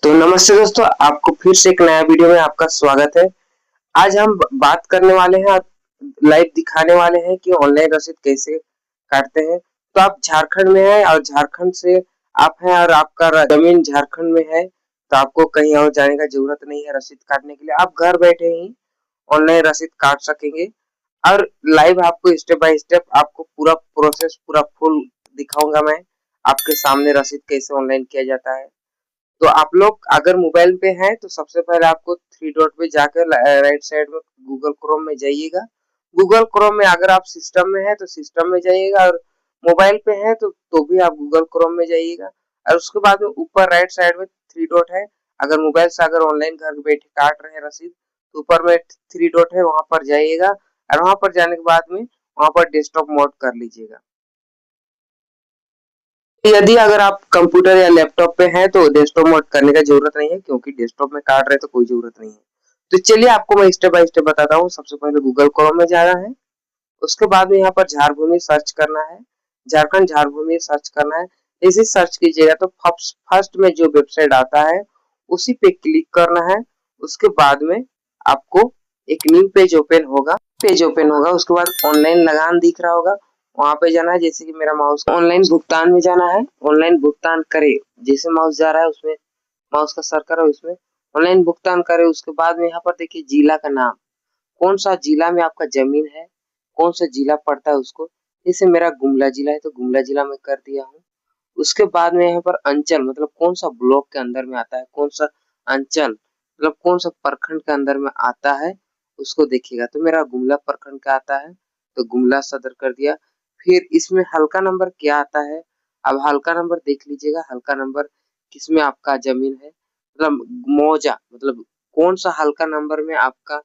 तो नमस्ते दोस्तों, आपको फिर से एक नया वीडियो में आपका स्वागत है। आज हम बात करने वाले हैं, लाइव दिखाने वाले हैं कि ऑनलाइन रसीद कैसे काटते हैं। तो आप झारखंड में हैं और झारखंड से आप हैं और आपका जमीन झारखंड में है, तो आपको कहीं और जाने का जरूरत नहीं है रसीद काटने के लिए। आप घर बैठे ही ऑनलाइन रसीद काट सकेंगे और लाइव आपको स्टेप बाय स्टेप आपको पूरा प्रोसेस पूरा फुल दिखाऊंगा मैं। आपके सामने रसीद कैसे ऑनलाइन किया जाता है। तो आप लोग अगर मोबाइल पे हैं तो सबसे पहले आपको थ्री डॉट पे जाकर राइट साइड में गूगल क्रोम में जाइएगा। गूगल क्रोम में अगर आप सिस्टम में है तो सिस्टम में जाइएगा और मोबाइल पे है तो भी आप गूगल क्रोम में जाइएगा और उसके बाद में ऊपर राइट साइड में थ्री डॉट है। अगर मोबाइल से अगर ऑनलाइन घर बैठे काट रहे हैं रसीद तो ऊपर में थ्री डॉट है, वहां पर जाइएगा और वहां पर जाने के बाद में वहां पर डेस्कटॉप मोड कर लीजिएगा। यदि अगर आप कंप्यूटर या लैपटॉप पे हैं तो डेस्कटॉप मोड करने का जरूरत नहीं है, क्योंकि डेस्कटॉप में काट रहे तो कोई जरूरत नहीं है। तो चलिए आपको मैं स्टेप बाय स्टेप बताता हूँ। सबसे पहले गूगल क्रोम में जाना है, उसके बाद में यहाँ पर झारभूमि सर्च करना है, झारखंड झारभूमि सर्च करना है। इसे सर्च कीजिएगा तो फर्स्ट में जो वेबसाइट आता है उसी पे क्लिक करना है। उसके बाद में आपको एक न्यू पेज ओपन होगा। उसके बाद ऑनलाइन लगान दिख रहा होगा, वहां पे जाना है। जैसे कि मेरा माउस ऑनलाइन भुगतान में जाना है, ऑनलाइन भुगतान करे जैसे माउस जा रहा है उसमें माउस का सर्कल है, उसमें ऑनलाइन भुगतान करे। उसके बाद में यहाँ पर देखिए जिला का नाम, कौन सा जिला में आपका जमीन है, कौन सा जिला पड़ता है उसको। जैसे मेरा गुमला जिला है तो गुमला जिला में कर दिया हूँ। उसके बाद में यहाँ पर अंचल मतलब कौन सा ब्लॉक के अंदर में आता है, कौन सा अंचल मतलब कौन सा प्रखंड के अंदर में आता है उसको देखिएगा। तो मेरा गुमला प्रखंड का आता है तो गुमला सदर कर दिया। फिर इसमें हल्का नंबर क्या आता है, अब हल्का नंबर देख लीजिएगा। हल्का नंबर किसमें आपका जमीन है, मतलब मौजा मतलब कौन सा हल्का नंबर में आपका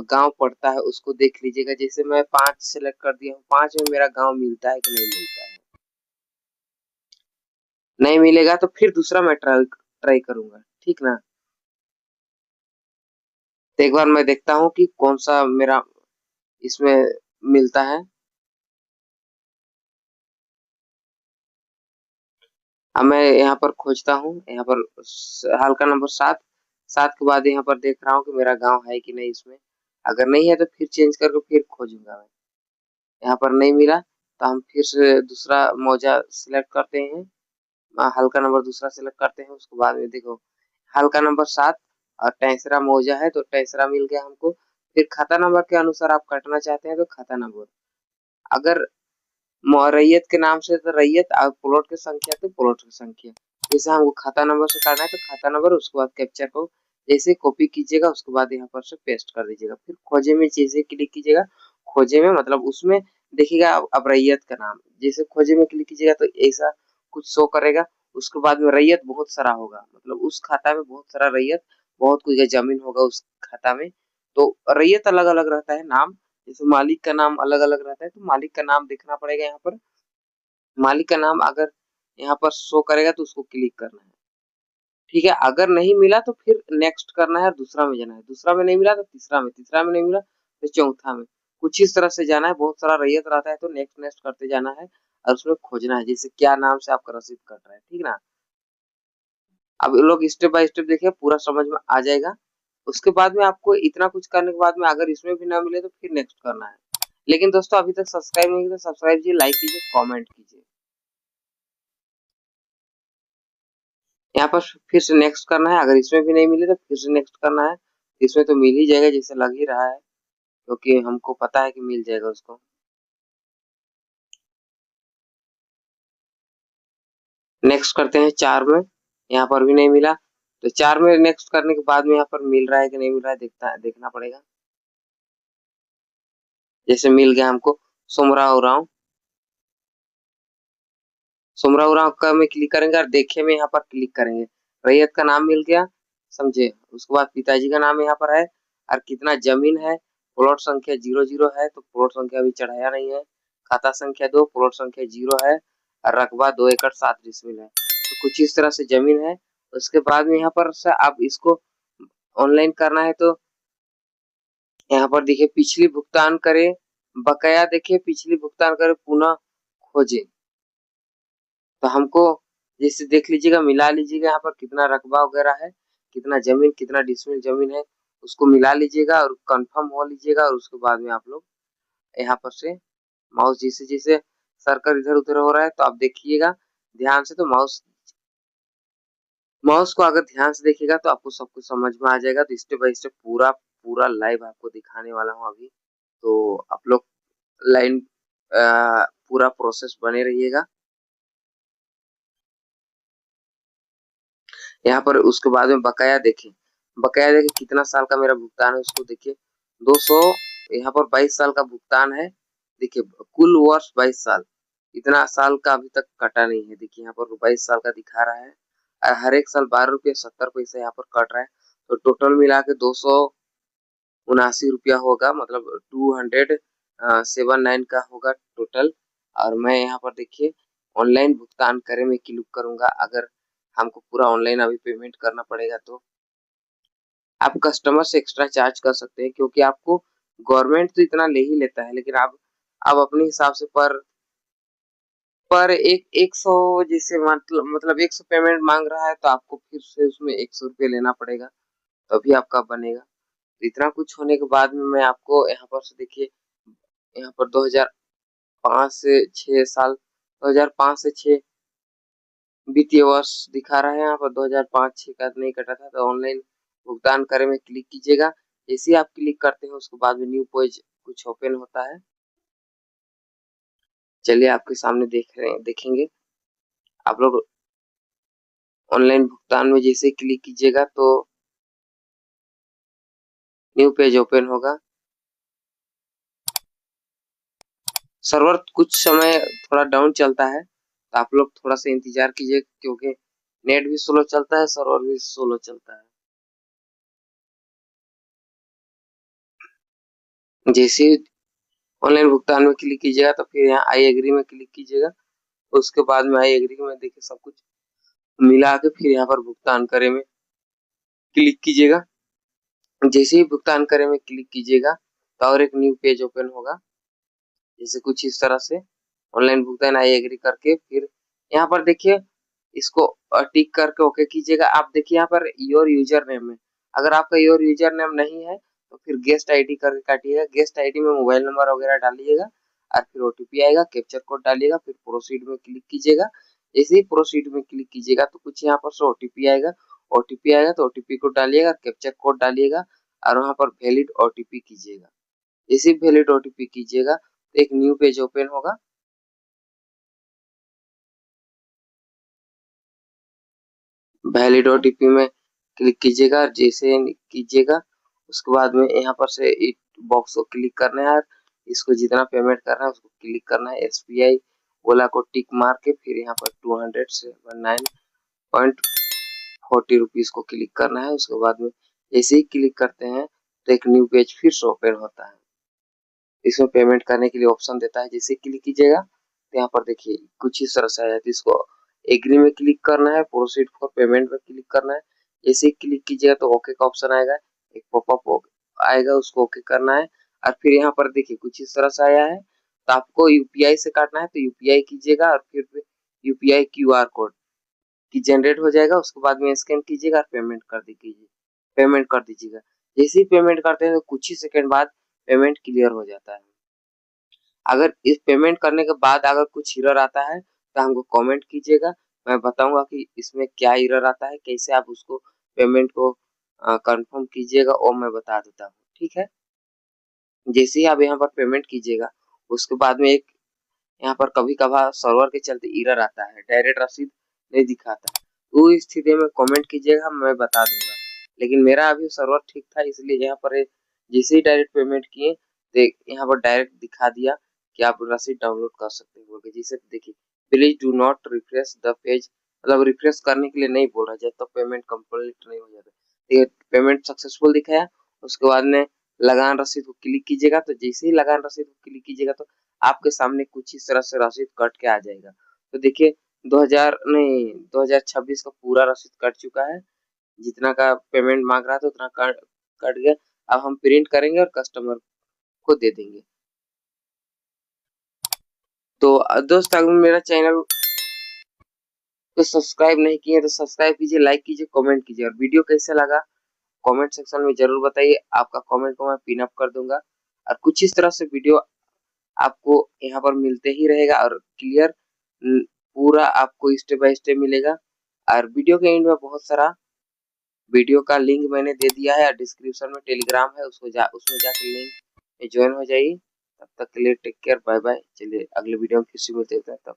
गांव पड़ता है उसको देख लीजिएगा। जैसे मैं 5 सेलेक्ट कर दिया हूँ, 5 में मेरा गांव मिलता है कि नहीं मिलता है। नहीं मिलेगा तो फिर दूसरा मैं ट्राई करूंगा, ठीक ना। तो एक बार मैं देखता हूँ कि कौन सा मेरा इसमें मिलता है। अब मैं यहाँ पर खोजता हूँ, यहाँ पर हल्का नंबर 7, 7 के बाद यहाँ पर देख रहा हूँ कि मेरा गांव है कि नहीं इसमें। अगर नहीं है तो फिर चेंज करके फिर खोजूंगा मैं। यहाँ पर नहीं मिला तो हम फिर से दूसरा मौजा सिलेक्ट करते हैं, हल्का नंबर दूसरा सिलेक्ट करते हैं। उसके बाद में देखो हल्का नंबर 7 और टेंसरा मौजा है तो टेंसरा मिल गया हमको। फिर खाता नंबर के अनुसार आप काटना चाहते हैं तो खाता नंबर, अगर रैयत के नाम से तो रैयत और प्लॉट की संख्या तो प्लॉट की संख्या। जैसे हमको खाता नंबर से काटना है तो खाता नंबर, उसके बाद कैप्चर को जैसे कॉपी कीजिएगा उसके बाद यहाँ पर से पेस्ट कर दीजिएगा। फिर खोजे में जैसे क्लिक कीजिएगा, खोजे में मतलब उसमें देखिएगा अब रैयत का नाम, जैसे खोजे में क्लिक कीजिएगा तो ऐसा कुछ शो करेगा। उसके बाद में रैयत बहुत सारा होगा, मतलब उस खाता में बहुत सारा रैयत बहुत कुछ जमीन होगा उस खाता में। तो रैयत अलग अलग रहता है नाम, जैसे मालिक का नाम अलग अलग रहता है तो मालिक का नाम देखना पड़ेगा। यहाँ पर मालिक का नाम अगर यहाँ पर शो करेगा तो उसको क्लिक करना है, ठीक है। अगर नहीं मिला तो फिर नेक्स्ट करना है, दूसरा में जाना है। दूसरा में नहीं मिला तो तीसरा में, तीसरा में नहीं मिला तो चौथा में। कुछ इस तरह से जाना है। बहुत सारा रैयत रहता है तो नेक्स्ट नेक्स्ट करते जाना है और उसमें खोजना है जैसे क्या नाम से आपका रसीद कट रहा है, ठीक ना। अब लोग स्टेप बाय स्टेप देखिए, पूरा समझ में आ जाएगा। उसके बाद में आपको इतना कुछ करने के बाद में अगर इसमें भी ना मिले तो फिर नेक्स्ट करना है। लेकिन दोस्तों अभी तक सब्सक्राइब नहीं किया तो सब्सक्राइब कीजिए, लाइक कीजिए, कमेंट कीजिए। यहाँ पर फिर से नेक्स्ट करना है। अगर इसमें भी नहीं मिले तो फिर से नेक्स्ट करना है। इसमें तो मिल ही जाएगा जैसे लग ही रहा है, क्योंकि हमको पता है कि मिल जाएगा उसको। नेक्स्ट करते हैं 4 में, यहाँ पर भी नहीं मिला तो 4 में नेक्स्ट करने के बाद में यहाँ पर मिल रहा है कि नहीं मिल रहा है देखना पड़ेगा। जैसे मिल गया हमको सोमरा उरांव, सोमरा उरांव का में क्लिक करेंगे और देखे में यहाँ पर क्लिक करेंगे। रैयत का नाम मिल गया, समझे। उसके बाद पिताजी का नाम यहाँ पर है और कितना जमीन है। प्लॉट संख्या 00 है तो प्लॉट संख्या अभी चढ़ाया नहीं है। खाता संख्या 2, प्लॉट संख्या 0 है और रकबा 2 एकड़ 7 डिसमिल है। तो कुछ इस तरह से जमीन है। उसके बाद में यहाँ पर से आप इसको ऑनलाइन करना है तो यहाँ पर देखिए पिछली भुगतान करें बकाया, देखिए पिछली भुगतान करें पुनः खोजे। तो हमको जैसे देख लीजिएगा, मिला लीजिएगा यहाँ पर कितना रकबा वगैरह है, कितना जमीन, कितना डिसमिल जमीन है, उसको मिला लीजिएगा और कंफर्म हो लीजिएगा। और उसके बाद में आप लोग यहाँ पर से माउस जैसे जैसे सर्कल इधर उधर हो रहा है तो आप देखिएगा ध्यान से। तो माउस माउस को अगर ध्यान से देखिएगा तो आपको सब कुछ समझ में आ जाएगा। तो स्टेप बाय स्टेप पूरा पूरा लाइव आपको दिखाने वाला हूँ अभी। तो आप लोग लाइन पूरा प्रोसेस बने रहिएगा यहाँ पर। उसके बाद में बकाया देखिए, बकाया देखिए कितना साल का मेरा भुगतान है उसको देखिए, 200 यहाँ पर 22 साल का भुगतान है। देखिए कुल वर्ष 22 साल, इतना साल का अभी तक कटा नहीं है। देखिए यहाँ पर 22 साल का दिखा रहा है। हर एक साल 12 रुपये 70 पैसे यहाँ पर कट रहा है। तो टोटल मिला के 279 रुपया होगा, मतलब 279 का होगा टोटल। और मैं यहाँ पर देखिए ऑनलाइन भुगतान करे में क्लिक करूंगा। अगर हमको पूरा ऑनलाइन अभी पेमेंट करना पड़ेगा तो आप कस्टमर से एक्स्ट्रा चार्ज कर सकते हैं, क्योंकि आपको गवर्नमेंट तो इतना ले ही लेता है, लेकिन आप अपने हिसाब से पर एक 100 जैसे मतलब 100 पेमेंट मांग रहा है तो आपको फिर से उसमें 100 रुपये लेना पड़ेगा, तभी आपका बनेगा। तो इतना कुछ होने के बाद में मैं आपको यहाँ पर से देखिए, यहाँ पर 2005 से 6 साल, 2005 से 6 वित्तीय वर्ष दिखा रहा है। यहाँ पर 2005-6 का नहीं कटा था। तो ऑनलाइन भुगतान करे में क्लिक कीजिएगा। जैसे ही आप क्लिक करते हैं उसके बाद में न्यू पेज कुछ ओपन होता है। चलिए आपके सामने देखेंगे आप लोग। ऑनलाइन भुगतान में जैसे क्लिक कीजिएगा तो न्यू पेज ओपन होगा। सर्वर कुछ समय थोड़ा डाउन चलता है, तो आप लोग थोड़ा सा इंतजार कीजिए, क्योंकि नेट भी स्लो चलता है, सर्वर भी स्लो चलता है। जैसे ऑनलाइन भुगतान में क्लिक कीजिएगा तो फिर यहाँ आई एग्री में क्लिक कीजिएगा। उसके बाद में आई एग्री में देखिए सब कुछ मिला के फिर यहाँ पर भुगतान करे में क्लिक कीजिएगा। जैसे ही भुगतान करे में क्लिक कीजिएगा तो और एक न्यू पेज ओपन होगा। जैसे कुछ इस तरह से ऑनलाइन भुगतान आई एग्री करके फिर यहाँ पर देखिए इसको टिक करके ओके कीजिएगा। आप देखिए यहाँ पर योर यूजर नेम है, अगर आपका योर यूजर नेम नहीं है तो फिर गेस्ट आईडी करके काटिएगा। गेस्ट आईडी में मोबाइल नंबर वगैरह डालिएगा और फिर ओटीपी आएगा, कैप्चर कोड डालिएगा, फिर प्रोसीड में क्लिक कीजिएगा। जैसे ही प्रोसीड में क्लिक कीजिएगा तो कुछ यहाँ पर से ओटीपी आएगा। ओटीपी आएगा तो ओटीपी को डालिएगा, कैप्चर कोड डालिएगा और वहां पर वैलिड ओटीपी कीजिएगा। जैसे वैलिड ओटीपी कीजिएगा तो एक न्यू पेज ओपन होगा। वैलिड ओटीपी में क्लिक कीजिएगा। जैसे कीजिएगा उसके बाद में यहाँ पर से एक बॉक्स को क्लिक करना है, इसको जितना पेमेंट करना है उसको क्लिक करना है। एसबीआई ओला को टिक मार के फिर यहाँ पर 279.40 को क्लिक करना है। उसके बाद में जैसे ही क्लिक करते हैं तो एक न्यू पेज फिर से ओपन होता है। इसमें पेमेंट करने के लिए ऑप्शन देता है। जैसे क्लिक कीजिएगा तो यहाँ पर देखिए कुछ इस तरह से आया। तो इसको एग्री में क्लिक करना है, प्रोसीड फॉर पेमेंट में क्लिक करना है। जैसे क्लिक कीजिएगा तो ओके का ऑप्शन आएगा, एक पॉपअप आएगा, उसको ओके करना है। और फिर यहाँ पर देखिए कुछ इस तरह से आया है। तो आपको यूपीआई से काटना है तो यूपीआई कीजिएगा और फिर यूपीआई क्यूआर कोड की जनरेट हो जाएगा। उसके बाद में स्कैन कीजिएगा और पेमेंट कर दीजिएगा। जैसे ही पेमेंट करते हैं तो कुछ ही सेकंड बाद पेमेंट क्लियर हो जाता है। अगर इस पेमेंट करने के बाद अगर कुछ एरर आता है तो हमको कमेंट कीजिएगा, मैं बताऊंगा कि इसमें क्या एरर आता है, कैसे आप उसको पेमेंट को कंफर्म कीजिएगा, और मैं बता देता हूँ। ठीक है, जैसे ही आप यहाँ पर पेमेंट कीजिएगा उसके बाद में एक यहाँ पर कभी कभार सर्वर के चलते एरर आता है, डायरेक्ट रसीद नहीं दिखाता। तो इस स्थिति में कमेंट कीजिएगा, मैं बता दूंगा। लेकिन मेरा अभी सर्वर ठीक था, इसलिए यहाँ पर जैसे ही डायरेक्ट पेमेंट किए तो यहाँ पर डायरेक्ट दिखा दिया कि आप रसीद डाउनलोड कर सकते हैं बोल के। जैसे देखिए please do not refresh the page, मतलब रिफ्रेश करने के लिए नहीं बोल रहा, जब तक पेमेंट कंप्लीट नहीं हो जाता। तो पेमेंट सक्सेसफुल दिखाया। उसके बाद में लगान रसीद को क्लिक कीजिएगा। तो जैसे ही लगान रसीद को क्लिक कीजिएगा तो आपके सामने कुछ इस तरह से रसीद कट के आ जाएगा। तो देखिए 2026 का पूरा रसीद कट चुका है। जितना का पेमेंट मांग रहा था उतना कट गया। अब हम प्रिंट करेंगे और कस्टमर को दे देंगे। तो दोस्त अगर मेरा चैनल तो सब्सक्राइब नहीं किए तो सब्सक्राइब कीजिए, लाइक कीजिए, कमेंट कीजिए और वीडियो कैसे लगा कमेंट सेक्शन में जरूर बताइए। आपका कमेंट को मैं पिन अप कर दूंगा और कुछ इस तरह से वीडियो आपको यहाँ पर मिलते ही रहेगा और क्लियर पूरा आपको स्टेप बाय स्टेप मिलेगा। और वीडियो के एंड में बहुत सारा वीडियो का लिंक मैंने दे दिया है और डिस्क्रिप्शन में टेलीग्राम है, उसमें जाकर लिंक में ज्वाइन हो जाइए। तब तक के लिए टेक केयर, बाय बाय। चलिए अगले वीडियो में फिर से मिलते हैं तब।